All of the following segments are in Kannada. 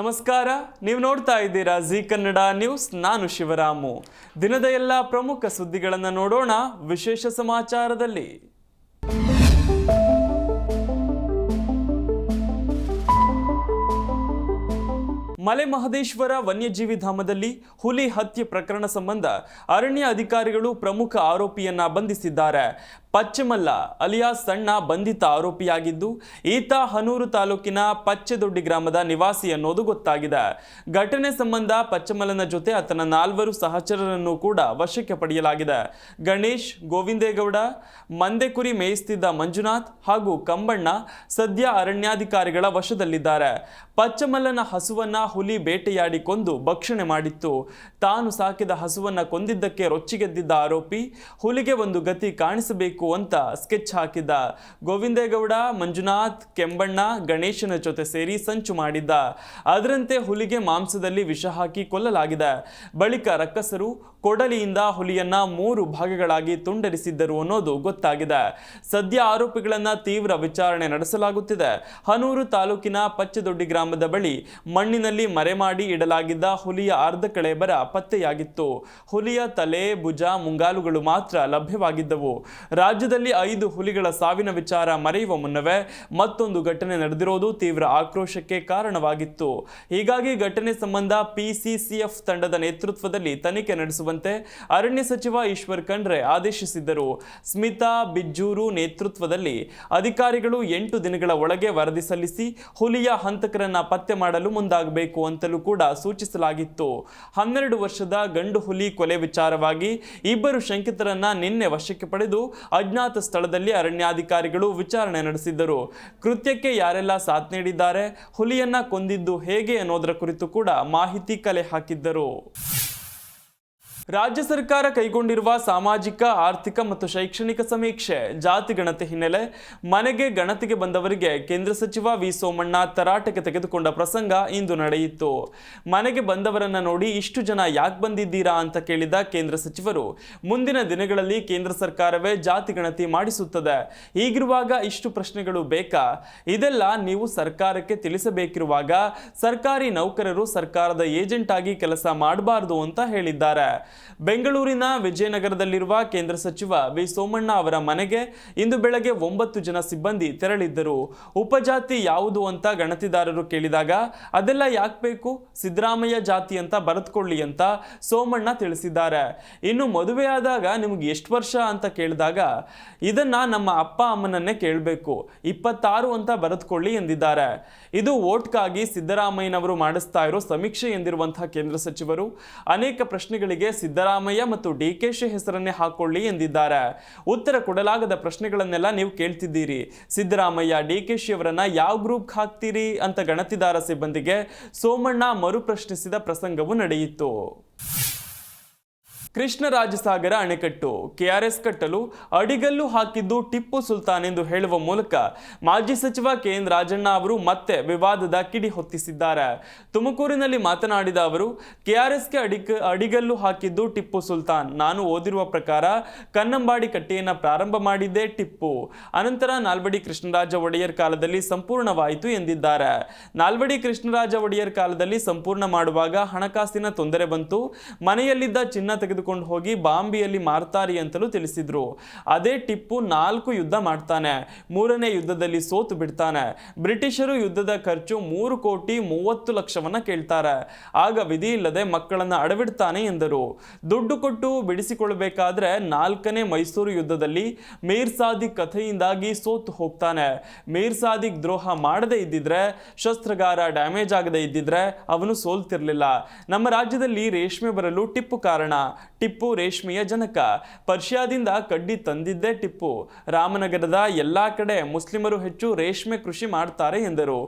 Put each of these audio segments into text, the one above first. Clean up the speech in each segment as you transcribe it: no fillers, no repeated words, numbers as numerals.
ನಮಸ್ಕಾರ, ನೀವು ನೋಡ್ತಾ ಇದ್ದೀರಾ ಜಿ ಕನ್ನಡ ನ್ಯೂಸ್. ನಾನು ಶಿವರಾಮು. ದಿನದ ಎಲ್ಲ ಪ್ರಮುಖ ಸುದ್ದಿಗಳನ್ನು ನೋಡೋಣ ವಿಶೇಷ ಸಮಾಚಾರದಲ್ಲಿ. ಮಲೆ ಮಹದೇಶ್ವರ ವನ್ಯಜೀವಿ ಧಾಮದಲ್ಲಿ ಹುಲಿ ಹತ್ಯೆ ಪ್ರಕರಣ ಸಂಬಂಧ ಅರಣ್ಯ ಅಧಿಕಾರಿಗಳು ಪ್ರಮುಖ ಆರೋಪಿಯನ್ನ ಬಂಧಿಸಿದ್ದಾರೆ. ಪಚ್ಚಮಲ್ಲ ಅಲಿಯಾಸ್ ಸಣ್ಣ ಬಂಧಿತ ಆರೋಪಿಯಾಗಿದ್ದು, ಈತ ಹನೂರು ತಾಲೂಕಿನ ಪಚ್ಚೆದೊಡ್ಡಿ ಗ್ರಾಮದ ನಿವಾಸಿ ಅನ್ನೋದು ಗೊತ್ತಾಗಿದೆ. ಘಟನೆ ಸಂಬಂಧ ಪಚ್ಚಮಲ್ಲನ ಜೊತೆ ಆತನ 4 ಸಹಚರರನ್ನು ಕೂಡ ವಶಕ್ಕೆ ಪಡೆಯಲಾಗಿದೆ. ಗಣೇಶ್, ಗೋವಿಂದೇಗೌಡ, ಮಂದೆಕುರಿ ಮೇಯಿಸ್ತಿದ್ದ ಮಂಜುನಾಥ್ ಹಾಗೂ ಕಂಬಣ್ಣ ಸದ್ಯ ಅರಣ್ಯಾಧಿಕಾರಿಗಳ ವಶದಲ್ಲಿದ್ದಾರೆ. ಪಚ್ಚಮಲ್ಲನ ಹಸುವನ್ನ ಹುಲಿ ಬೇಟೆಯಾಡಿ ಕೊಂದು ಭಕ್ಷಣೆ ಮಾಡಿತ್ತು. ತಾನು ಸಾಕಿದ ಹಸುವನ್ನ ಕೊಂದಿದ್ದಕ್ಕೆ ರೊಚ್ಚಿಗೆದ್ದಿದ್ದ ಆರೋಪಿ ಹುಲಿಗೆ ಒಂದು ಗತಿ ಕಾಣಿಸಬೇಕು ಅಂತ ಸ್ಕೆಚ್ ಹಾಕಿದ್ದ. ಗೋವಿಂದೇಗೌಡ, ಮಂಜುನಾಥ್, ಕೆಂಬಣ್ಣ, ಗಣೇಶನ ಜೊತೆ ಸೇರಿ ಸಂಚು ಮಾಡಿದ್ದ. ಅದರಂತೆ ಹುಲಿಗೆ ಮಾಂಸದಲ್ಲಿ ವಿಷ ಹಾಕಿ ಕೊಲ್ಲಲಾಗಿದೆ. ಬಳಿಕ ರಕ್ಕಸರು ಕೊಡಲಿಯಿಂದ ಹುಲಿಯನ್ನ 3 ಭಾಗಗಳಾಗಿ ತುಂಡರಿಸಿದ್ದರು ಅನ್ನೋದು ಗೊತ್ತಾಗಿದೆ. ಸದ್ಯ ಆರೋಪಿಗಳನ್ನ ತೀವ್ರ ವಿಚಾರಣೆ ನಡೆಸಲಾಗುತ್ತಿದೆ. ಹನೂರು ತಾಲೂಕಿನ ಪಚ್ಚೆದೊಡ್ಡಿ ಗ್ರಾಮದ ಬಳಿ ಮಣ್ಣಿನಲ್ಲಿ ಮರೆಮಾಡಿ ಇಡಲಾಗಿದ್ದ ಹುಲಿಯ ಅರ್ಧ ಕಳೇಬರ ಪತ್ತೆಯಾಗಿತ್ತು. ಹುಲಿಯ ತಲೆ, ಭುಜ, ಮುಂಗಾಲುಗಳು ಮಾತ್ರ ಲಭ್ಯವಾಗಿದ್ದವು. ರಾಜ್ಯದಲ್ಲಿ 5 ಹುಲಿಗಳ ಸಾವಿನ ವಿಚಾರ ಮರೆಯುವ ಮುನ್ನವೇ ಮತ್ತೊಂದು ಘಟನೆ ನಡೆದಿರೋದು ತೀವ್ರ ಆಕ್ರೋಶಕ್ಕೆ ಕಾರಣವಾಗಿತ್ತು. ಹೀಗಾಗಿ ಘಟನೆ ಸಂಬಂಧ PCCF ತಂಡದ ನೇತೃತ್ವದಲ್ಲಿ ತನಿಖೆ ನಡೆಸುವಂತೆ ಅರಣ್ಯ ಸಚಿವ ಈಶ್ವರ್ ಖಂಡ್ರೆ ಆದೇಶಿಸಿದ್ದರು. ಸ್ಮಿತಾ ಬಿಜ್ಜೂರು ನೇತೃತ್ವದಲ್ಲಿ ಅಧಿಕಾರಿಗಳು 8 ದಿನಗಳ ಒಳಗೆ ವರದಿ ಸಲ್ಲಿಸಿ ಹುಲಿಯ ಹಂತಕರನ್ನ ಪತ್ತೆ ಮಾಡಲು ಮುಂದಾಗಬೇಕು ಅಂತಲೂ ಕೂಡ ಸೂಚಿಸಲಾಗಿತ್ತು. 12 ವರ್ಷದ ಗಂಡು ಹುಲಿ ಕೊಲೆ ವಿಚಾರವಾಗಿ 2 ಶಂಕಿತರನ್ನ ನಿನ್ನೆ ವಶಕ್ಕೆ ಪಡೆದು ಅಜ್ಞಾತ ಸ್ಥಳದಲ್ಲಿ ಅರಣ್ಯಾಧಿಕಾರಿಗಳು ವಿಚಾರಣೆ ನಡೆಸಿದ್ದರು. ಕೃತ್ಯಕ್ಕೆ ಯಾರೆಲ್ಲ ಸಾಥ್ ನೀಡಿದ್ದಾರೆ, ಹುಲಿಯನ್ನ ಕೊಂದಿದ್ದು ಹೇಗೆ ಅನ್ನೋದರ ಕುರಿತು ಕೂಡ ಮಾಹಿತಿ ಕಲೆ ಹಾಕಿದ್ದರು. ರಾಜ್ಯ ಸರ್ಕಾರ ಕೈಗೊಂಡಿರುವ ಸಾಮಾಜಿಕ, ಆರ್ಥಿಕ ಮತ್ತು ಶೈಕ್ಷಣಿಕ ಸಮೀಕ್ಷೆ ಜಾತಿ ಗಣತಿ ಹಿನ್ನೆಲೆ ಮನೆಗೆ ಗಣತಿಗೆ ಬಂದವರಿಗೆ ಕೇಂದ್ರ ಸಚಿವ ವಿ ಸೋಮಣ್ಣ ತರಾಟೆಗೆ ತೆಗೆದುಕೊಂಡ ಪ್ರಸಂಗ ಇಂದು ನಡೆಯಿತು. ಮನೆಗೆ ಬಂದವರನ್ನ ನೋಡಿ ಇಷ್ಟು ಜನ ಯಾಕೆ ಬಂದಿದ್ದೀರಾ ಅಂತ ಕೇಳಿದ ಕೇಂದ್ರ ಸಚಿವರು, ಮುಂದಿನ ದಿನಗಳಲ್ಲಿ ಕೇಂದ್ರ ಸರ್ಕಾರವೇ ಜಾತಿ ಗಣತಿ ಮಾಡಿಸುತ್ತದೆ, ಹೀಗಿರುವಾಗ ಇಷ್ಟು ಪ್ರಶ್ನೆಗಳು ಬೇಕಾ? ಇದೆಲ್ಲ ನೀವು ಸರ್ಕಾರಕ್ಕೆ ತಿಳಿಸಬೇಕಿರುವಾಗ ಸರ್ಕಾರಿ ನೌಕರರು ಸರ್ಕಾರದ ಏಜೆಂಟ್ ಆಗಿ ಕೆಲಸ ಮಾಡಬಾರದು ಅಂತ ಹೇಳಿದ್ದಾರೆ. ಬೆಂಗಳೂರಿನ ವಿಜಯನಗರದಲ್ಲಿರುವ ಕೇಂದ್ರ ಸಚಿವ ವಿ ಸೋಮಣ್ಣ ಅವರ ಮನೆಗೆ ಇಂದು ಬೆಳಗ್ಗೆ 9 ಜನ ಸಿಬ್ಬಂದಿ ತೆರಳಿದ್ದರು. ಉಪಜಾತಿ ಯಾವುದು ಅಂತ ಗಣತಿದಾರರು ಕೇಳಿದಾಗ ಅದೆಲ್ಲ ಯಾಕೆ ಬೇಕು, ಸಿದ್ದರಾಮಯ್ಯ ಜಾತಿ ಅಂತ ಬರೆದುಕೊಳ್ಳಿ ಅಂತ ಸೋಮಣ್ಣ ತಿಳಿಸಿದ್ದಾರೆ. ಇನ್ನು ಮದುವೆಯಾದಾಗ ನಿಮ್ಗೆ ಎಷ್ಟು ವರ್ಷ ಅಂತ ಕೇಳಿದಾಗ ಇದನ್ನ ನಮ್ಮ ಅಪ್ಪ ಅಮ್ಮನನ್ನೇ ಕೇಳಬೇಕು, 26 ಅಂತ ಬರೆದುಕೊಳ್ಳಿ ಎಂದಿದ್ದಾರೆ. ಇದು ವೋಟ್ಗಾಗಿ ಸಿದ್ದರಾಮಯ್ಯನವರು ಮಾಡಿಸ್ತಾ ಇರೋ ಸಮೀಕ್ಷೆ ಎಂದಿರುವಂತಹ ಕೇಂದ್ರ ಸಚಿವರು ಅನೇಕ ಪ್ರಶ್ನೆಗಳಿಗೆ ಸಿದ್ದರಾಮಯ್ಯ ಮತ್ತು DKಶ ಹೆಸರನ್ನೇ ಹಾಕೊಳ್ಳಿ ಎಂದಿದ್ದಾರೆ. ಉತ್ತರ ಕೊಡಲಾಗದ ಪ್ರಶ್ನೆಗಳನ್ನೆಲ್ಲ ನೀವು ಕೇಳ್ತಿದ್ದೀರಿ. ಸಿದ್ದರಾಮಯ್ಯ, DKಶಿ ಅವರನ್ನ ಯಾವ ಗ್ರೂಪ್ ಹಾಕ್ತೀರಿ ಅಂತ ಗಣತಿದಾರ ಸಿಬ್ಬಂದಿಗೆ ಸೋಮಣ್ಣ ಮರು ಪ್ರಶ್ನಿಸಿದ ಪ್ರಸಂಗವು ನಡೆಯಿತು. ಕೃಷ್ಣರಾಜಸಾಗರ ಅಣೆಕಟ್ಟು KRS ಕಟ್ಟಲು ಅಡಿಗಲ್ಲು ಹಾಕಿದ್ದು ಟಿಪ್ಪು ಸುಲ್ತಾನ್ ಎಂದು ಹೇಳುವ ಮೂಲಕ ಮಾಜಿ ಸಚಿವ KN ರಾಜಣ್ಣ ಅವರು ಮತ್ತೆ ವಿವಾದದ ಕಿಡಿ ಹೊತ್ತಿಸಿದ್ದಾರೆ. ತುಮಕೂರಿನಲ್ಲಿ ಮಾತನಾಡಿದ ಅವರು, KRSಗೆ ಅಡಿಗಲ್ಲು ಹಾಕಿದ್ದು ಟಿಪ್ಪು ಸುಲ್ತಾನ್. ನಾನು ಓದಿರುವ ಪ್ರಕಾರ ಕನ್ನಂಬಾಡಿ ಕಟ್ಟೆಯನ್ನು ಪ್ರಾರಂಭ ಮಾಡಿದ್ದೇ ಟಿಪ್ಪು. ಅನಂತರ ನಾಲ್ವಡಿ ಕೃಷ್ಣರಾಜ ಒಡೆಯರ್ ಕಾಲದಲ್ಲಿ ಸಂಪೂರ್ಣವಾಯಿತು ಎಂದಿದ್ದಾರೆ. ನಾಲ್ವಡಿ ಕೃಷ್ಣರಾಜ ಒಡೆಯರ್ ಕಾಲದಲ್ಲಿ ಸಂಪೂರ್ಣ ಮಾಡುವಾಗ ಹಣಕಾಸಿನ ತೊಂದರೆ ಬಂತು. ಮನೆಯಲ್ಲಿದ್ದ ಚಿನ್ನ ತೆಗೆದುಕೊಂಡು ಹೋಗಿ ಬಾಂಬೆಯಲ್ಲಿ ಮಾರ್ತಾರೆ ಅಂತಲೂ ತಿಳಿಸಿದ್ರು. ಅದೇ ಟಿಪ್ಪು 4 ಯುದ್ಧ ಮಾಡ್ತಾನೆ, 3ನೇ ಯುದ್ಧದಲ್ಲಿ ಸೋತು ಬಿಡ್ತಾನೆ. ಬ್ರಿಟಿಷರು ಯುದ್ಧದ ಖರ್ಚು 3,30,00,000 ಕೇಳ್ತಾರೆ. ಆಗ ವಿಧಿ ಇಲ್ಲದೆ ಮಕ್ಕಳನ್ನ ಅಡವಿಡ್ತಾನೆ ಎಂದರು. ದುಡ್ಡು ಕೊಟ್ಟು ಬಿಡಿಸಿಕೊಳ್ಳಬೇಕಾದ್ರೆ 4ನೇ ಮೈಸೂರು ಯುದ್ಧದಲ್ಲಿ ಮೀರ್ ಸಾದಿಕ್ ಕಥೆಯಿಂದಾಗಿ ಸೋತು ಹೋಗ್ತಾನೆ. ಮೀರ್ ಸಾದಿಕ್ ದ್ರೋಹ ಮಾಡದೇ ಇದ್ದಿದ್ರೆ, ಶಸ್ತ್ರಗಾರ ಡ್ಯಾಮೇಜ್ ಆಗದೆ ಇದ್ದಿದ್ರೆ ಅವನು ಸೋಲ್ತಿರ್ಲಿಲ್ಲ. ನಮ್ಮ ರಾಜ್ಯದಲ್ಲಿ ರೇಷ್ಮೆ ಬರಲು ಟಿಪ್ಪು ಕಾರಣ. ಟಿಪ್ಪು ರೇಷ್ಮೆಯ ಜನಕ. ಪರ್ಷಿಯಾದಿಂದ ಕಡ್ಡಿ ತಂದಿದ್ದೇ ಟಿಪ್ಪು. ರಾಮನಗರದ ಎಲ್ಲಾ ಕಡೆ ಮುಸ್ಲಿಮರು ಹೆಚ್ಚು ರೇಷ್ಮೆ ಕೃಷಿ ಮಾಡ್ತಾರೆ ಎಂದರು.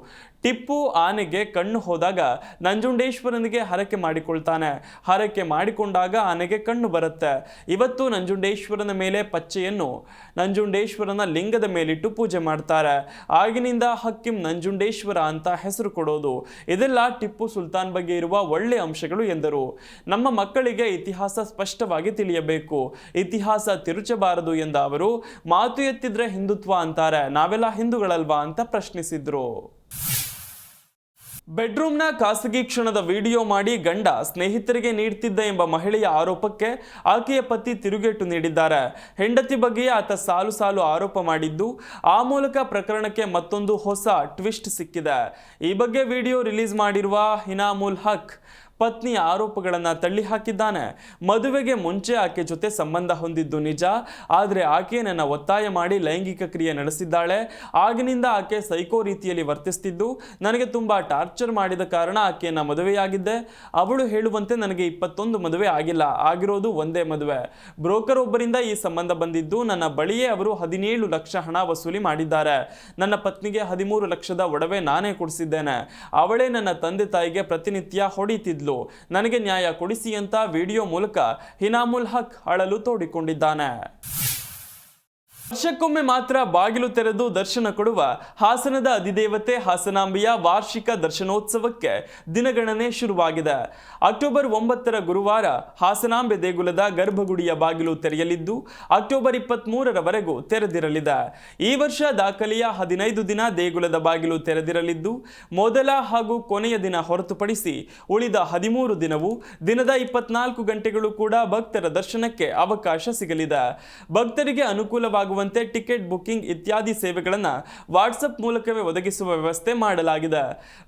ಟಿಪ್ಪು ಆನೆಗೆ ಕಣ್ಣು ಹೋದಾಗ ನಂಜುಂಡೇಶ್ವರನಿಗೆ ಹರಕೆ ಮಾಡಿಕೊಳ್ತಾನೆ. ಹರಕೆ ಮಾಡಿಕೊಂಡಾಗ ಆನೆಗೆ ಕಣ್ಣು ಬರುತ್ತೆ. ಇವತ್ತು ನಂಜುಂಡೇಶ್ವರನ ಮೇಲೆ ಪಚ್ಚೆಯನ್ನು ನಂಜುಂಡೇಶ್ವರನ ಲಿಂಗದ ಮೇಲಿಟ್ಟು ಪೂಜೆ ಮಾಡ್ತಾರೆ. ಆಗಿನಿಂದ ಹಕ್ಕಿಂ ನಂಜುಂಡೇಶ್ವರ ಅಂತ ಹೆಸರು ಕೊಡೋದು. ಇದೆಲ್ಲ ಟಿಪ್ಪು ಸುಲ್ತಾನ್ ಬಗ್ಗೆ ಇರುವ ಒಳ್ಳೆ ಅಂಶಗಳು ಎಂದರು. ನಮ್ಮ ಮಕ್ಕಳಿಗೆ ಇತಿಹಾಸ ಸ್ಪಷ್ಟವಾಗಿ ತಿಳಿಯಬೇಕು, ಇತಿಹಾಸ ತಿರುಚಬಾರದು ಎಂದ ಅವರು, ಮಾತು ಎತ್ತಿದ್ರೆ ಹಿಂದುತ್ವ ಅಂತಾರೆ, ನಾವೆಲ್ಲ ಹಿಂದೂಗಳಲ್ವಾ ಅಂತ ಪ್ರಶ್ನಿಸಿದ್ರು. ಬೆಡ್ರೂಮ್ನ ಖಾಸಗಿ ಕ್ಷಣದ ವಿಡಿಯೋ ಮಾಡಿ ಗಂಡ ಸ್ನೇಹಿತರಿಗೆ ನೀಡ್ತಿದ್ದ ಎಂಬ ಮಹಿಳೆಯ ಆರೋಪಕ್ಕೆ ಆಕೆಯ ಪತಿ ತಿರುಗೇಟು ನೀಡಿದ್ದಾರೆ. ಹೆಂಡತಿ ಬಗ್ಗೆ ಆತ ಸಾಲು ಸಾಲು ಆರೋಪ ಮಾಡಿದ್ದು, ಆ ಮೂಲಕ ಪ್ರಕರಣಕ್ಕೆ ಮತ್ತೊಂದು ಹೊಸ ಟ್ವಿಸ್ಟ್ ಸಿಕ್ಕಿದೆ. ಈ ಬಗ್ಗೆ ವಿಡಿಯೋ ರಿಲೀಸ್ ಮಾಡಿರುವ ಇನಾಮುಲ್ ಹಕ್ ಪತ್ನಿಯ ಆರೋಪಗಳನ್ನು ತಳ್ಳಿ ಹಾಕಿದ್ದಾನೆ. ಮದುವೆಗೆ ಮುಂಚೆ ಆಕೆ ಜೊತೆ ಸಂಬಂಧ ಹೊಂದಿದ್ದು ನಿಜ, ಆದರೆ ಆಕೆ ನನ್ನ ಒತ್ತಾಯ ಮಾಡಿ ಲೈಂಗಿಕ ಕ್ರಿಯೆ ನಡೆಸಿದ್ದಾಳೆ. ಆಗಿನಿಂದ ಆಕೆ ಸೈಕೋ ರೀತಿಯಲ್ಲಿ ವರ್ತಿಸ್ತಿದ್ದು, ನನಗೆ ತುಂಬಾ ಟಾರ್ಚರ್ ಮಾಡಿದ ಕಾರಣ ಆಕೆಯನ್ನ ಮದುವೆಯಾಗಿದ್ದೆ. ಅವಳು ಹೇಳುವಂತೆ ನನಗೆ 21 ಮದುವೆ ಆಗಿಲ್ಲ, ಆಗಿರೋದು ಒಂದೇ ಮದುವೆ. ಬ್ರೋಕರ್ ಒಬ್ಬರಿಂದ ಈ ಸಂಬಂಧ ಬಂದಿದ್ದು, ನನ್ನ ಬಳಿಯೇ ಅವರು 17 ಲಕ್ಷ ಹಣ ವಸೂಲಿ ಮಾಡಿದ್ದಾರೆ. ನನ್ನ ಪತ್ನಿಗೆ 13 ಲಕ್ಷದ ಒಡವೆ ನಾನೇ ಕೊಡಿಸಿದ್ದೇನೆ. ಅವಳೇ ನನ್ನ ತಂದೆ ತಾಯಿಗೆ ಪ್ರತಿನಿತ್ಯ ಹೊಡಿತಿದ್ಲು. ನನಗೆ ನ್ಯಾಯ ಕೊಡಿಸಿ ಅಂತ ವಿಡಿಯೋ ಮೂಲಕ ಇನಾಮುಲ್ ಹಕ್ ಅಳಲು ತೋಡಿಕೊಂಡಿದ್ದಾನೆ. ವರ್ಷಕ್ಕೊಮ್ಮೆ ಮಾತ್ರ ಬಾಗಿಲು ತೆರೆದು ದರ್ಶನ ಕೊಡುವ ಹಾಸನದ ಅಧಿದೇವತೆ ಹಾಸನಾಂಬೆಯ ವಾರ್ಷಿಕ ದರ್ಶನೋತ್ಸವಕ್ಕೆ ದಿನಗಣನೆ ಶುರುವಾಗಿದೆ. ಅಕ್ಟೋಬರ್ 9ರ ಗುರುವಾರ ಹಾಸನಾಂಬೆ ದೇಗುಲದ ಗರ್ಭಗುಡಿಯ ಬಾಗಿಲು ತೆರೆಯಲಿದ್ದು, ಅಕ್ಟೋಬರ್ 23ರವರೆಗೂ ತೆರೆದಿರಲಿದೆ. ಈ ವರ್ಷ ದಾಖಲೆಯ 15 ದಿನ ದೇಗುಲದ ಬಾಗಿಲು ತೆರೆದಿರಲಿದ್ದು, ಮೊದಲ ಹಾಗೂ ಕೊನೆಯ ದಿನ ಹೊರತುಪಡಿಸಿ ಉಳಿದ 13 ದಿನವೂ ದಿನದ 24 ಗಂಟೆಗಳು ಕೂಡ ಭಕ್ತರ ದರ್ಶನಕ್ಕೆ ಅವಕಾಶ ಸಿಗಲಿದೆ. ಭಕ್ತರಿಗೆ ಅನುಕೂಲವಾಗುವ ಟಿಕೆಟ್ ಬುಕಿಂಗ್ ಇತ್ಯಾದಿ ಸೇವೆಗಳನ್ನು ವಾಟ್ಸಪ್ ಮೂಲಕವೇ ಒದಗಿಸುವ ವ್ಯವಸ್ಥೆ ಮಾಡಲಾಗಿದೆ.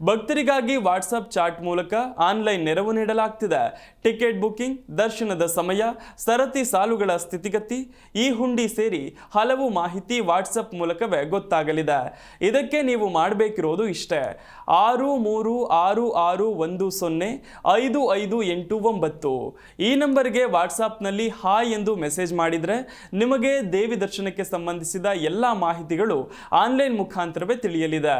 ಭಕ್ತರಿಗಾಗಿ ವಾಟ್ಸಪ್ ಚಾಟ್ ಮೂಲಕ ಆನ್ಲೈನ್ ನೆರವು ನೀಡಲಾಗ್ತಿದೆ. ಟಿಕೆಟ್ ಬುಕಿಂಗ್, ದರ್ಶನದ ಸಮಯ, ಸರತಿ ಸಾಲುಗಳ ಸ್ಥಿತಿಗತಿ, ಈ ಹುಂಡಿ ಸೇರಿ ಹಲವು ಮಾಹಿತಿ ವಾಟ್ಸಪ್ ಮೂಲಕವೇ ಗೊತ್ತಾಗಲಿದೆ. ಇದಕ್ಕೆ ನೀವು ಮಾಡಬೇಕಿರೋದು ಇಷ್ಟೇ: 6366105589 ಈ ನಂಬರ್ಗೆ ವಾಟ್ಸಾಪ್ನಲ್ಲಿ ಹಾಯ್ ಎಂದು ಮೆಸೇಜ್ ಮಾಡಿದರೆ ನಿಮಗೆ ದೇವಿ ದರ್ಶನಕ್ಕೆ ಸಂಬಂಧಿಸಿದ ಎಲ್ಲ ಮಾಹಿತಿಗಳು ಆನ್ಲೈನ್ ಮುಖಾಂತರವೇ ತಿಳಿಯಲಿದೆ.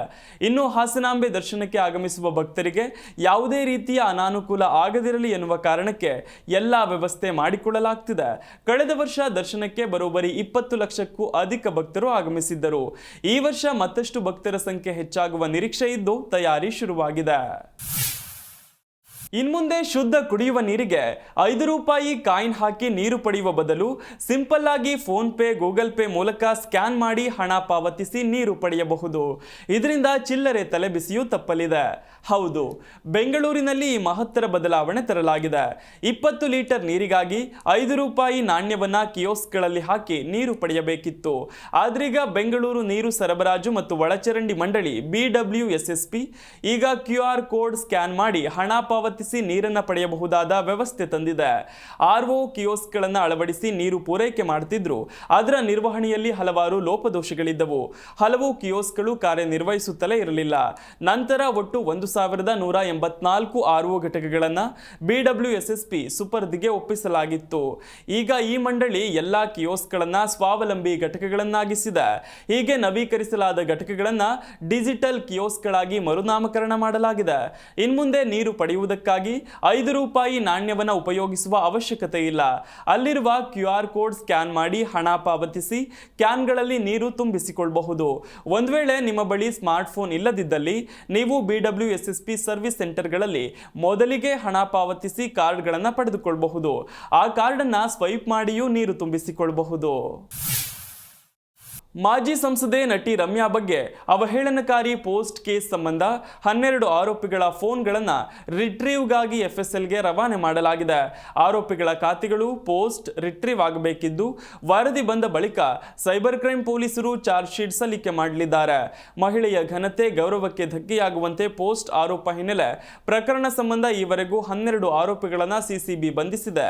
ಇನ್ನು ಹಾಸನಾಂಬೆ ದರ್ಶನಕ್ಕೆ ಆಗಮಿಸುವ ಭಕ್ತರಿಗೆ ಯಾವುದೇ ರೀತಿಯ ಅನಾನುಕೂಲ ಆಗದಿರಲಿ ಎನ್ನುವ ಕಾರಣಕ್ಕೆ ಎಲ್ಲ ವ್ಯವಸ್ಥೆ ಮಾಡಿಕೊಳ್ಳಲಾಗ್ತಿದೆ. ಕಳೆದ ವರ್ಷ ದರ್ಶನಕ್ಕೆ ಬರೋಬ್ಬರಿ 20 ಲಕ್ಷಕ್ಕೂ ಅಧಿಕ ಭಕ್ತರು ಆಗಮಿಸಿದ್ದರು. ಈ ವರ್ಷ ಮತ್ತಷ್ಟು ಭಕ್ತರ ಸಂಖ್ಯೆ ಹೆಚ್ಚಾಗುವ ನಿರೀಕ್ಷೆ ಇದ್ದು ತಯಾರಿ ಶುರುವಾಗಿದೆ. ಇನ್ಮುಂದೆ ಶುದ್ಧ ಕುಡಿಯುವ ನೀರಿಗೆ 5 ರೂಪಾಯಿ ಕಾಯಿನ್ ಹಾಕಿ ನೀರು ಪಡೆಯುವ ಬದಲು ಸಿಂಪಲ್ ಆಗಿ ಫೋನ್ ಪೇ, ಗೂಗಲ್ ಪೇ ಮೂಲಕ ಸ್ಕ್ಯಾನ್ ಮಾಡಿ ಹಣ ಪಾವತಿಸಿ ನೀರು ಪಡೆಯಬಹುದು. ಇದರಿಂದ ಚಿಲ್ಲರೆ ತಲೆಬಿಸಿಯೂ ತಪ್ಪಲಿದೆ. ಹೌದು, ಬೆಂಗಳೂರಿನಲ್ಲಿ ಈ ಮಹತ್ತರ ಬದಲಾವಣೆ ತರಲಾಗಿದೆ. 20 ಲೀಟರ್ ನೀರಿಗಾಗಿ 5 ರೂಪಾಯಿ ನಾಣ್ಯವನ್ನ ಕಿಯೋಸ್ಕ್ಗಳಲ್ಲಿ ಹಾಕಿ ನೀರು ಪಡೆಯಬೇಕಿತ್ತು. ಆದ್ರೀಗ ಬೆಂಗಳೂರು ನೀರು ಸರಬರಾಜು ಮತ್ತು ಒಳಚರಂಡಿ ಮಂಡಳಿ BWSSP ಈಗ QR ಕೋಡ್ ಸ್ಕ್ಯಾನ್ ಮಾಡಿ ಹಣ ಪಾವತಿಸಿ ನೀರನ್ನು ಪಡೆಯಬಹುದಾದ ವ್ಯವಸ್ಥೆ ತಂದಿದೆ. RO ಕಿಯೋಸ್ಕ್ಗಳನ್ನು ಅಳವಡಿಸಿ ನೀರು ಪೂರೈಕೆ ಮಾಡುತ್ತಿದ್ರು. ಅದರ ನಿರ್ವಹಣೆಯಲ್ಲಿ ಹಲವಾರು ಲೋಪದೋಷಗಳಿದ್ದವು. ಹಲವು ಕಿಯೋಸ್ಕ್ಗಳು ಕಾರ್ಯನಿರ್ವಹಿಸುತ್ತಲೇ ಇರಲಿಲ್ಲ. ನಂತರ ಒಟ್ಟು 1184 RO ಘಟಕಗಳನ್ನು BWSSP ಸುಪರ್ದಿಗೆ ಒಪ್ಪಿಸಲಾಗಿತ್ತು. ಈಗ ಈ ಮಂಡಳಿ ಎಲ್ಲಾ ಕಿಯೋಸ್ಕ್ಗಳನ್ನು ಸ್ವಾವಲಂಬಿ ಘಟಕಗಳನ್ನಾಗಿಸಿದೆ. ಹೀಗೆ ನವೀಕರಿಸಲಾದ ಘಟಕಗಳನ್ನು ಡಿಜಿಟಲ್ ಕಿಯೋಸ್ಕ್ಗಳಾಗಿ ಮರುನಾಮಕರಣ ಮಾಡಲಾಗಿದೆ. ಇನ್ಮುಂದೆ ನೀರು ಪಡೆಯುವುದಕ್ಕಾಗಿ 5 ರೂಪಾಯಿ ನಾಣ್ಯವನ್ನು ಉಪಯೋಗಿಸುವ ಅವಶ್ಯಕತೆ ಇಲ್ಲ. ಅಲ್ಲಿರುವ QR ಕೋಡ್ ಸ್ಕ್ಯಾನ್ ಮಾಡಿ ಹಣ ಪಾವತಿಸಿ ಕ್ಯಾನ್ಗಳಲ್ಲಿ ನೀರು ತುಂಬಿಸಿಕೊಳ್ಳಬಹುದು. ಒಂದು ವೇಳೆ ನಿಮ್ಮ ಬಳಿ ಸ್ಮಾರ್ಟ್ ಫೋನ್ ಇಲ್ಲದಿದ್ದಲ್ಲಿ ನೀವು BWSSP ಸರ್ವಿಸ್ ಸೆಂಟರ್ಗಳಲ್ಲಿ ಮೊದಲಿಗೆ ಹಣ ಪಾವತಿಸಿ ಕಾರ್ಡ್ಗಳನ್ನು ಪಡೆದುಕೊಳ್ಳಬಹುದು. ಆ ಕಾರ್ಡನ್ನು ಸ್ವೈಪ್ ಮಾಡಿಯೂ ನೀರು ತುಂಬಿಸಿಕೊಳ್ಳಬಹುದು. ಮಾಜಿ ಸಂಸದೆ ನಟಿ ರಮ್ಯಾ ಬಗ್ಗೆ ಅವಹೇಳನಕಾರಿ ಪೋಸ್ಟ್ ಕೇಸ್ ಸಂಬಂಧ 12 ಆರೋಪಿಗಳ ಫೋನ್ಗಳನ್ನು ರಿಟ್ರೀವ್ಗಾಗಿ FSLಗೆ ರವಾನೆ ಮಾಡಲಾಗಿದೆ. ಆರೋಪಿಗಳ ಖಾತೆಗಳು ಪೋಸ್ಟ್ ರಿಟ್ರೀವ್ ಆಗಬೇಕಿದ್ದು, ವರದಿ ಬಂದ ಬಳಿಕ ಸೈಬರ್ ಕ್ರೈಮ್ ಪೊಲೀಸರು ಚಾರ್ಜ್ ಶೀಟ್ ಸಲ್ಲಿಕೆ ಮಾಡಲಿದ್ದಾರೆ. ಮಹಿಳೆಯ ಘನತೆ, ಗೌರವಕ್ಕೆ ಧಕ್ಕೆಯಾಗುವಂತೆ ಪೋಸ್ಟ್ ಆರೋಪ ಹಿನ್ನೆಲೆ ಪ್ರಕರಣ ಸಂಬಂಧ ಈವರೆಗೂ 12 ಆರೋಪಿಗಳನ್ನು CCB ಬಂಧಿಸಿದೆ.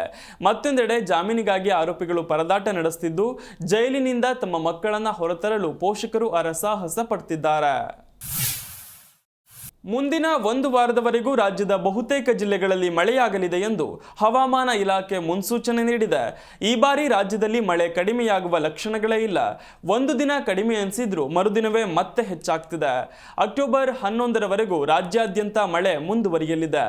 ಮತ್ತೊಂದೆಡೆ ಜಾಮೀನಿಗಾಗಿ ಆರೋಪಿಗಳು ಪರದಾಟ ನಡೆಸುತ್ತಿದ್ದು, ಜೈಲಿನಿಂದ ತಮ್ಮ ಮಕ್ಕಳನ್ನು ಹೊರತರಲು ಪೋಷಕರು ಹರಸಾಹಸ ಪಡ್ತಿದ್ದಾರೆ. ಮುಂದಿನ 1 ವಾರದವರೆಗೂ ರಾಜ್ಯದ ಬಹುತೇಕ ಜಿಲ್ಲೆಗಳಲ್ಲಿ ಮಳೆಯಾಗಲಿದೆ ಎಂದು ಹವಾಮಾನ ಇಲಾಖೆ ಮುನ್ಸೂಚನೆ ನೀಡಿದೆ. ಈ ಬಾರಿ ರಾಜ್ಯದಲ್ಲಿ ಮಳೆ ಕಡಿಮೆಯಾಗುವ ಲಕ್ಷಣಗಳೇ ಇಲ್ಲ. ಒಂದು ದಿನ ಕಡಿಮೆ ಅನಿಸಿದ್ರೂ ಮರುದಿನವೇ ಮತ್ತೆ ಹೆಚ್ಚಾಗ್ತಿದೆ. ಅಕ್ಟೋಬರ್ 11ರವರೆಗೂ ರಾಜ್ಯಾದ್ಯಂತ ಮಳೆ ಮುಂದುವರಿಯಲಿದೆ.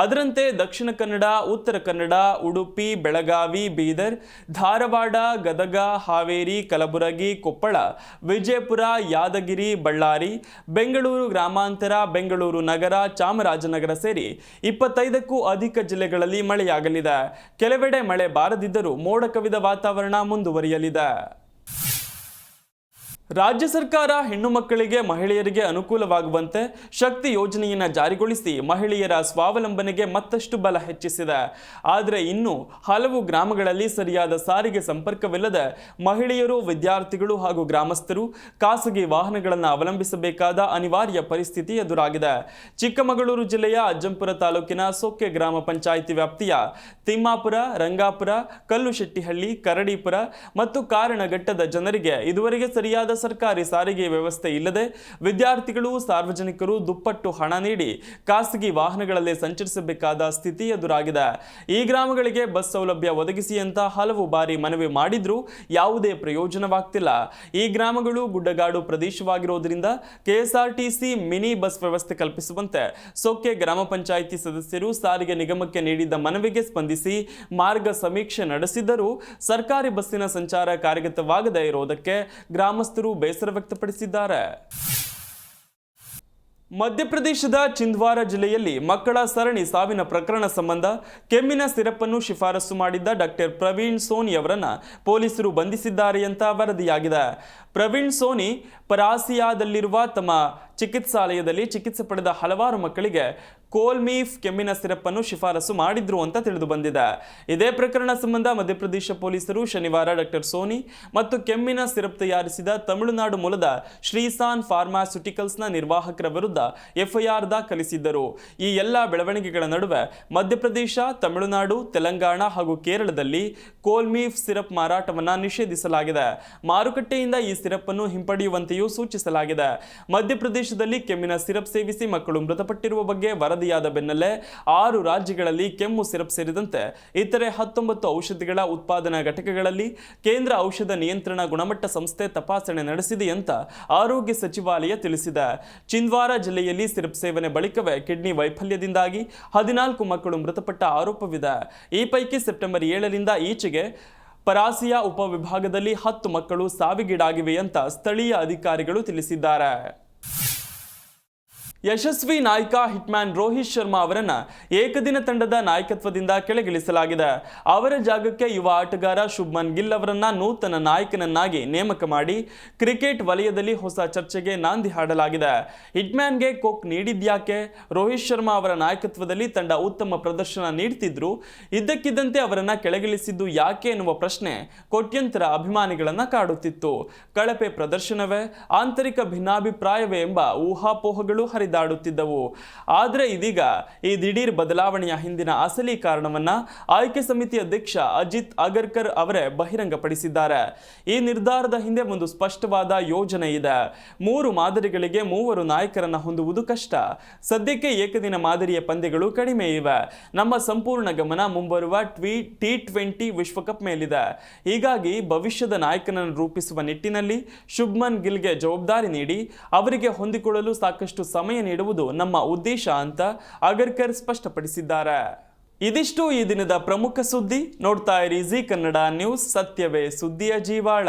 ಅದರಂತೆ ದಕ್ಷಿಣ ಕನ್ನಡ, ಉತ್ತರ ಕನ್ನಡ, ಉಡುಪಿ, ಬೆಳಗಾವಿ, ಬೀದರ್, ಧಾರವಾಡ, ಗದಗ, ಹಾವೇರಿ, ಕಲಬುರಗಿ, ಕೊಪ್ಪಳ, ವಿಜಯಪುರ, ಯಾದಗಿರಿ, ಬಳ್ಳಾರಿ, ಬೆಂಗಳೂರು ಗ್ರಾಮಾಂತರ, ಬೆಂಗಳೂರು ನಗರ, ಚಾಮರಾಜನಗರ ಸೇರಿ 25ಕ್ಕೂ ಅಧಿಕ ಜಿಲ್ಲೆಗಳಲ್ಲಿ ಮಳೆಯಾಗಲಿದೆ. ಕೆಲವೆಡೆ ಮಳೆ ಬಾರದಿದ್ದರೂ ಮೋಡ ಕವಿದ ವಾತಾವರಣ ಮುಂದುವರಿಯಲಿದೆ. ರಾಜ್ಯ ಸರ್ಕಾರ ಹೆಣ್ಣು ಮಕ್ಕಳಿಗೆ ಮಹಿಳೆಯರಿಗೆ ಅನುಕೂಲವಾಗುವಂತೆ ಶಕ್ತಿ ಯೋಜನೆಯನ್ನು ಜಾರಿಗೊಳಿಸಿ ಮಹಿಳೆಯರ ಸ್ವಾವಲಂಬನೆಗೆ ಮತ್ತಷ್ಟು ಬಲ ಹೆಚ್ಚಿಸಿದೆ. ಆದರೆ ಇನ್ನು ಹಲವು ಗ್ರಾಮಗಳಲ್ಲಿ ಸರಿಯಾದ ಸಾರಿಗೆ ಸಂಪರ್ಕವಿಲ್ಲದೆ ಮಹಿಳೆಯರು, ವಿದ್ಯಾರ್ಥಿಗಳು ಹಾಗೂ ಗ್ರಾಮಸ್ಥರು ಖಾಸಗಿ ವಾಹನಗಳನ್ನು ಅವಲಂಬಿಸಬೇಕಾದ ಅನಿವಾರ್ಯ ಪರಿಸ್ಥಿತಿ ಎದುರಾಗಿದೆ. ಚಿಕ್ಕಮಗಳೂರು ಜಿಲ್ಲೆಯ ಅಜ್ಜಂಪುರ ತಾಲೂಕಿನ ಸೊಕ್ಕೆ ಗ್ರಾಮ ಪಂಚಾಯಿತಿ ವ್ಯಾಪ್ತಿಯ ತಿಮ್ಮಾಪುರ, ರಂಗಾಪುರ, ಕಲ್ಲುಶೆಟ್ಟಿಹಳ್ಳಿ, ಕರಡೀಪುರ ಮತ್ತು ಕಾರಣಘಟ್ಟದ ಜನರಿಗೆ ಇದುವರೆಗೆ ಸರಿಯಾದ ಸರ್ಕಾರಿ ಸಾರಿಗೆ ವ್ಯವಸ್ಥೆ ಇಲ್ಲದೆ ವಿದ್ಯಾರ್ಥಿಗಳು, ಸಾರ್ವಜನಿಕರು ದುಪ್ಪಟ್ಟು ಹಣ ನೀಡಿ ಖಾಸಗಿ ವಾಹನಗಳಲ್ಲಿ ಸಂಚರಿಸಬೇಕಾದ ಸ್ಥಿತಿ ಎದುರಾಗಿದೆ. ಈ ಗ್ರಾಮಗಳಿಗೆ ಬಸ್ ಸೌಲಭ್ಯ ಒದಗಿಸಿ ಅಂತ ಹಲವು ಬಾರಿ ಮನವಿ ಮಾಡಿದ್ರೂ ಯಾವುದೇ ಪ್ರಯೋಜನವಾಗ್ತಿಲ್ಲ. ಈ ಗ್ರಾಮಗಳು ಗುಡ್ಡಗಾಡು ಪ್ರದೇಶವಾಗಿರೋದ್ರಿಂದ ಕೆಎಸ್ಆರ್ಟಿಸಿ ಮಿನಿ ಬಸ್ ವ್ಯವಸ್ಥೆ ಕಲ್ಪಿಸುವಂತೆ ಸೊಕ್ಕೆ ಗ್ರಾಮ ಪಂಚಾಯಿತಿ ಸದಸ್ಯರು ಸಾರಿಗೆ ನಿಗಮಕ್ಕೆ ನೀಡಿದ್ದ ಮನವಿಗೆ ಸ್ಪಂದಿಸಿ ಮಾರ್ಗ ಸಮೀಕ್ಷೆ ನಡೆಸಿದರೂ ಸರ್ಕಾರಿ ಬಸ್ಸಿನ ಸಂಚಾರ ಕಾರ್ಯಗತವಾಗದೇ ಇರುವುದಕ್ಕೆ ಗ್ರಾಮಸ್ಥರು ಬೇಸರ ವ್ಯಕ್ತಪಡಿಸಿದ್ದಾರೆ. ಮಧ್ಯಪ್ರದೇಶದ ಚಿಂದ್ವಾರ ಜಿಲ್ಲೆಯಲ್ಲಿ ಮಕ್ಕಳ ಸರಣಿ ಸಾವಿನ ಪ್ರಕರಣ ಸಂಬಂಧ ಕೆಮ್ಮಿನ ಸಿರಪ್ ಅನ್ನು ಶಿಫಾರಸು ಮಾಡಿದ್ದ ಡಾಕ್ಟರ್ ಪ್ರವೀಣ್ ಸೋನಿ ಅವರನ್ನು ಪೊಲೀಸರು ಬಂಧಿಸಿದ್ದಾರೆ ಅಂತ ವರದಿಯಾಗಿದೆ. ಪ್ರವೀಣ್ ಸೋನಿ ಪರಾಸಿಯಾದಲ್ಲಿರುವ ತಮ್ಮ ಚಿಕಿತ್ಸಾಲಯದಲ್ಲಿ ಚಿಕಿತ್ಸೆ ಪಡೆದ ಹಲವಾರು ಮಕ್ಕಳಿಗೆ ಕೋಲ್ಮೀಫ್ ಕೆಮ್ಮಿನ ಸಿರಪ್ ಅನ್ನು ಶಿಫಾರಸು ಮಾಡಿದ್ರು ಅಂತ ತಿಳಿದು ಬಂದಿದೆ. ಇದೇ ಪ್ರಕರಣ ಸಂಬಂಧ ಮಧ್ಯಪ್ರದೇಶ ಪೊಲೀಸರು ಶನಿವಾರ ಡಾಕ್ಟರ್ ಸೋನಿ ಮತ್ತು ಕೆಮ್ಮಿನ ಸಿರಪ್ ತಯಾರಿಸಿದ ತಮಿಳುನಾಡು ಮೂಲದ ಶ್ರೀಸಾನ್ ಫಾರ್ಮಾಸ್ಯೂಟಿಕಲ್ಸ್ನ ನಿರ್ವಾಹಕರ ವಿರುದ್ಧ ಎಫ್ಐಆರ್ ದಾಖಲಿಸಿದ್ದರು. ಈ ಎಲ್ಲ ಬೆಳವಣಿಗೆಗಳ ನಡುವೆ ಮಧ್ಯಪ್ರದೇಶ, ತಮಿಳುನಾಡು, ತೆಲಂಗಾಣ ಹಾಗೂ ಕೇರಳದಲ್ಲಿ ಕೋಲ್ಮೀಫ್ ಸಿರಪ್ ಮಾರಾಟವನ್ನು ನಿಷೇಧಿಸಲಾಗಿದೆ. ಮಾರುಕಟ್ಟೆಯಿಂದ ಈ ಸಿರಪ್ ಅನ್ನು ಹಿಂಪಡೆಯುವಂತೆಯೂ ಸೂಚಿಸಲಾಗಿದೆ. ಮಧ್ಯಪ್ರದೇಶದಲ್ಲಿ ಕೆಮ್ಮಿನ ಸಿರಪ್ ಸೇವಿಸಿ ಮಕ್ಕಳು ಮೃತಪಟ್ಟಿರುವ ಬಗ್ಗೆ ವರದಿಯಾದ ಬೆನ್ನಲ್ಲೇ 6 ರಾಜ್ಯಗಳಲ್ಲಿ ಕೆಮ್ಮು ಸಿರಪ್ ಸೇರಿದಂತೆ ಇತರೆ 19 ಔಷಧಿಗಳ ಉತ್ಪಾದನಾ ಘಟಕಗಳಲ್ಲಿ ಕೇಂದ್ರ ಔಷಧ ನಿಯಂತ್ರಣ ಗುಣಮಟ್ಟ ಸಂಸ್ಥೆ ತಪಾಸಣೆ ನಡೆಸಿದೆ ಅಂತ ಆರೋಗ್ಯ ಸಚಿವಾಲಯ ತಿಳಿಸಿದೆ. ಚಿಂದ್ವಾರ ಜಿಲ್ಲೆಯಲ್ಲಿ ಸಿರಪ್ ಸೇವನೆ ಬಳಿಕವೇ ಕಿಡ್ನಿ ವೈಫಲ್ಯದಿಂದಾಗಿ 14 ಮಕ್ಕಳು ಮೃತಪಟ್ಟ ಆರೋಪವಿದೆ. ಈ ಪೈಕಿ ಸೆಪ್ಟೆಂಬರ್ 7ರಿಂದ ಈಚೆಗೆ ಪರಾಸಿಯಾ ಉಪವಿಭಾಗದಲ್ಲಿ 10 ಮಕ್ಕಳು ಸಾವಿಗೀಡಾಗಿವೆ ಅಂತ ಸ್ಥಳೀಯ ಅಧಿಕಾರಿಗಳು ತಿಳಿಸಿದ್ದಾರೆ. ಯಶಸ್ವಿ ನಾಯಕ ಹಿಟ್ಮ್ಯಾನ್ ರೋಹಿತ್ ಶರ್ಮಾ ಅವರನ್ನು ಏಕದಿನ ತಂಡದ ನಾಯಕತ್ವದಿಂದ ಕೆಳಗಿಳಿಸಲಾಗಿದೆ. ಅವರ ಜಾಗಕ್ಕೆ ಯುವ ಆಟಗಾರ ಶುಭ್ಮನ್ ಗಿಲ್ ಅವರನ್ನು ನೂತನ ನಾಯಕನನ್ನಾಗಿ ನೇಮಕ ಮಾಡಿ ಕ್ರಿಕೆಟ್ ವಲಯದಲ್ಲಿ ಹೊಸ ಚರ್ಚೆಗೆ ನಾಂದಿ ಹಾಡಲಾಗಿದೆ. ಹಿಟ್ಮ್ಯಾನ್ಗೆ ಕೊಕ್ ನೀಡಿದ್ಯಾಕೆ? ರೋಹಿತ್ ಶರ್ಮಾ ಅವರ ನಾಯಕತ್ವದಲ್ಲಿ ತಂಡ ಉತ್ತಮ ಪ್ರದರ್ಶನ ನೀಡುತ್ತಿದ್ರು, ಇದ್ದಕ್ಕಿದ್ದಂತೆ ಅವರನ್ನು ಕೆಳಗಿಳಿಸಿದ್ದು ಯಾಕೆ ಎನ್ನುವ ಪ್ರಶ್ನೆ ಕೋಟ್ಯಂತರ ಅಭಿಮಾನಿಗಳನ್ನು ಕಾಡುತ್ತಿತ್ತು. ಕಳಪೆ ಪ್ರದರ್ಶನವೇ, ಆಂತರಿಕ ಭಿನ್ನಾಭಿಪ್ರಾಯವೇ ಎಂಬ ಊಹಾಪೋಹಗಳು ಹರಿದಾಡುತ್ತಿದ್ದವು. ಆದರೆ ಇದೀಗ ಈ ದಿಢೀರ್ ಬದಲಾವಣೆಯ ಹಿಂದಿನ ಅಸಲಿ ಕಾರಣವನ್ನ ಆಯ್ಕೆ ಸಮಿತಿ ಅಧ್ಯಕ್ಷ ಅಜಿತ್ ಅಗರ್ಕರ್ ಅವರೇ ಬಹಿರಂಗಪಡಿಸಿದ್ದಾರೆ. ಈ ನಿರ್ಧಾರದ ಹಿಂದೆ ಒಂದು ಸ್ಪಷ್ಟವಾದ ಯೋಜನೆ ಇದೆ. 3 ಮಾದರಿಗಳಿಗೆ 3 ನಾಯಕರನ್ನ ಹೊಂದುವುದು ಕಷ್ಟ. ಸದ್ಯಕ್ಕೆ ಏಕದಿನ ಮಾದರಿಯ ಪಂದ್ಯಗಳು ಕಡಿಮೆ ಇವೆ. ನಮ್ಮ ಸಂಪೂರ್ಣ ಗಮನ ಮುಂಬರುವ T20 ವಿಶ್ವಕಪ್ ಮೇಲಿದೆ. ಹೀಗಾಗಿ ಭವಿಷ್ಯದ ನಾಯಕನನ್ನು ರೂಪಿಸುವ ನಿಟ್ಟಿನಲ್ಲಿ ಶುಭ್ಮನ್ ಗಿಲ್ಗೆ ಜವಾಬ್ದಾರಿ ನೀಡಿ ಅವರಿಗೆ ಹೊಂದಿಕೊಳ್ಳಲು ಸಾಕಷ್ಟು ಸಮಯ ನೀಡುವುದು ನಮ್ಮ ಉದ್ದೇಶ ಅಂತ ಅಗರ್ಕರ್ ಸ್ಪಷ್ಟಪಡಿಸಿದ್ದಾರೆ. ಇದಿಷ್ಟು ಈ ದಿನದ ಪ್ರಮುಖ ಸುದ್ದಿ. ನೋಡ್ತಾ ಇರಿ ಜೀ ಕನ್ನಡ ನ್ಯೂಸ್, ಸತ್ಯವೇ ಸುದ್ದಿಯ ಜೀವಾಳ.